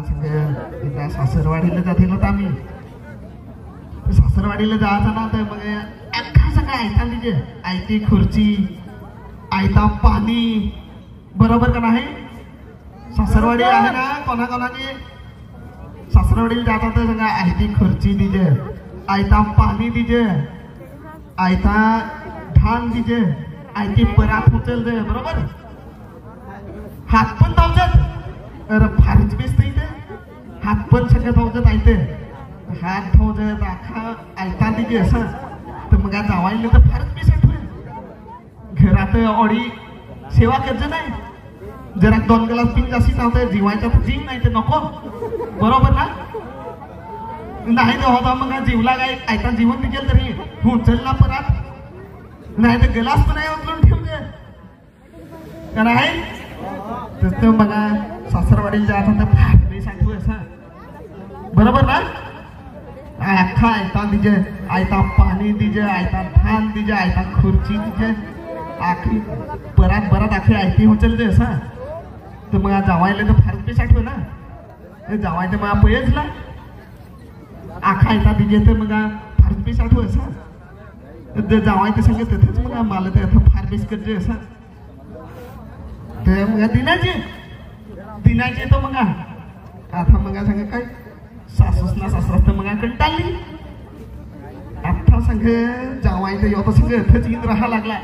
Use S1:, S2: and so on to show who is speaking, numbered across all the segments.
S1: सगळं सासरवाडीला जातील होता आम्ही. सासरवाडीला जायचं ना तर मग अख्खा सगळं आयता तिचे आयती खुर्ची आयता पाणी बरोबर का नाही. सासरवाडी आहे ना कोणाकोणाची सासरवाडीला जाता तर सगळं आयती खुर्ची दिजे आयता पाणी दिजे आयता धान दिजे आयती परात उचल दे बरोबर. हात पण धावतात अरे फारच बेस नाही ते हात पण सगळं धावतात आयते हात धावतात अख्खा आयता दिजे असं तर मग जावायला तर फारच बेस आठवलं. घरात ऑडी सेवा करत नाही जरा 2 ग्लास पिंक जास्ती नव्हतं जीवायच्या जीव नाही ते नको बरोबर ना. नाही तर होता मग जीवला काय आयता जीवन निघेल तरी उचल ना परत नाही तर ग्लास पण नाही उचलून ठेवले का नाही. तर मग सासरवाडीला जात होता फार बेस आठवू असं बरोबर ना. अख्खा आयता दिजे आयता पाणी दिजे आयता धान दिजे आयता खुर्ची दिजे आखरी परत परत आखरी आयती उचलते असं. तर मग जावायला तर फारच बेस आठवं ना जावाय तर मग पयजला आखा आयता दिजे तर मग फारच बेस आठवं असं. जावाय तर सांगत तिथेच मग मला ते फार बेस करते असं. तर मग दिनाचे तो मग आता मग सांग काय सासूस ना सासरा तर मग कंटाळली आता सांग जावाय तर येतो सांग इथंच येत राहा लागला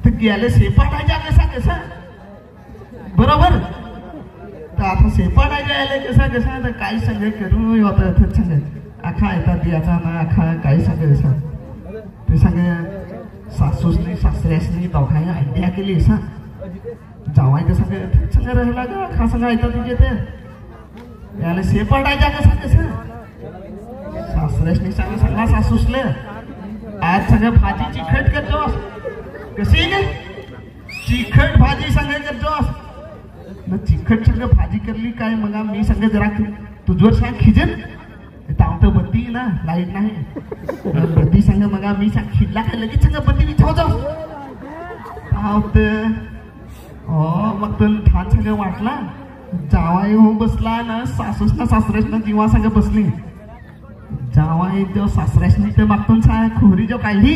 S1: तर गेले सेपाटायच्या कसा कसा बरोबर. तर आता सेपाटायच्या आले कसा कसा तर काय सांग करू येतो इथंच सांग आखा येतात याचा ना आखा काय सांग असा. ते सांग सासूसनी सासऱ्यासनी दोघांनी आयडिया केली असा जावाय तर सांग सांग राहिला का खा सांगा येतात तुझे ते याला सेपाटायच्या कसा कसं सासऱ्यासनी सांगा सांगा सासूसले आज सगळं भाजी चिखट करतोस कशी गे चिखट भाजी सांगा करतोस मग चिखट सगळं भाजी करली काय मग मी सांग जरा तुझवर सांग खिजन ताव तर बत्ती ना लाईट नाही बत्ती सांग मग मी सांग खिजला काय लगेच सांग बत्ती विचाव जाऊ ताव तर मग तो ठाण सगळं वाटला जावाई हो बसला ना सासूस ना सासऱ्यास ना जीवा सगळं बसली जावाई जो सासऱ्यासनी ते मागतून खोरी जो काढली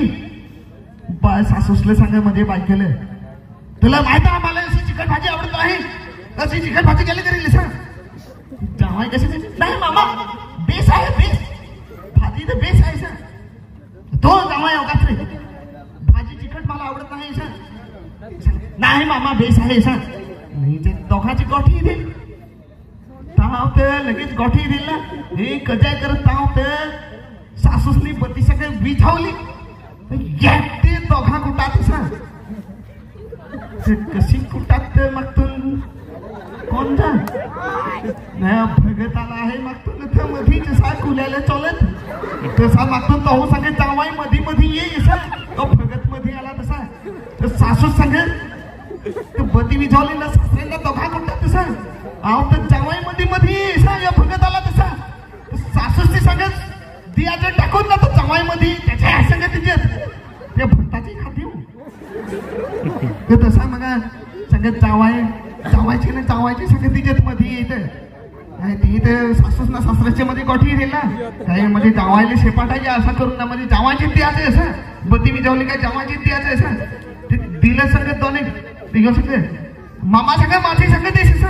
S1: सासूसले सांगा मध्ये बायकेले तुला माहित आहे मला अशी चिकन भाजी आवडत आहे अशी चिकन भाजी केली तरी सांग जावाई कशी नाही मामा बेस आहे बेस भाजी तर बेस आहे सर तो जावाई अवकाश रे भाजी चिकन मला आवडत नाही सर नाही मामा बेस आहे सर नाही ते दोघांची गोठी दिली ताव तर लगेच गोठी दिली ना हे कजाय करत ताव तर सासूसनी बत्ती सगळे विझावली ते दोघा कुटात सांग कशी कुटात मागतून कोण जा भगत आला आहे मागतून मधी जसा कुल्याला चलत तसा मागतून तो सांगे जावाई मधी मधी ये तो भगत मध्ये आला तसा सासू सांगे बत्ती विझावली ना सासऱ्यांना दोघा कुटात तसा आव तर जावाई मध्ये मध्ये सांग भगत आला तसा सासूसनी सांगत दियाचे टाकून ना तो जावाई मध्ये त्याच्या सांगत तिच्यात ते भक्ताची खाती ते तसा मग सांगत जावायची ना जावायची सांगत तिच्यात मध्ये येते ती ते सासूस ना सासऱ्याच्या मध्ये गोठी दिला काही मध्ये जावायला शेपाटायचे असा करून ना मध्ये जावायची द्यायचे असं बत्ती विझावली काय जावायची द्यायचे असं ते दिलं सांगत दोन्ही सांगत मामा सांग माझी सांगत आहे सर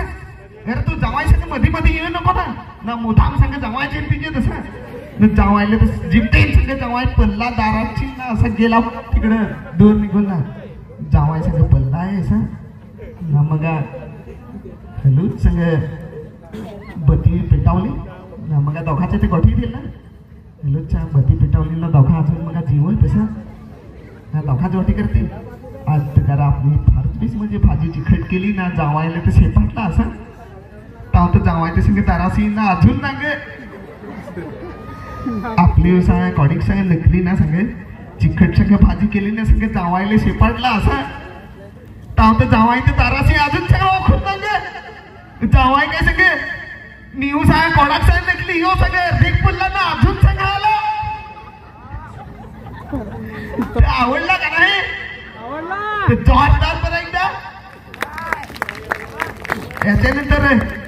S1: अरे तू जावाई सांग मध्ये मध्ये येऊ नको ना मुद्दाम सांग जावायचे तिचे तसं जावायला तर जिमटेन सांग जावाय पल्ला दाराची ना असा गेला तिकडं दूर निघून ना जावाय सांग पल्ला आहे असं ना मग हलूच सांग बत्ती पेटावली ना मग दोघाच्या ते गोठी दिल ना हलूच्या बत्ती पेटावली ना दोघा अजून मग जीव आहे तसं ना दोघा जोठी करते आज तर आपली फारच बेस म्हणजे भाजी चिखट केली ना जावायला तर शेपाटला असं ताव तर जावायच्या संग तारासी ना अजून ना गे आपली कॉडिक सांग नकली ना सांगे चिखट संग भाजी केली ना संग जावायला शेपाटला असा ताव तर जावायचं तारासी अजून सांगा खूप ना गे जावाय काय संगे निऊ सांग कॉडाक सांग नकली हो सगळे ढीक पुल्ला ना अजून सांगा आला आवडला का नाही जोरदार बरं एकदा याच्यानंतर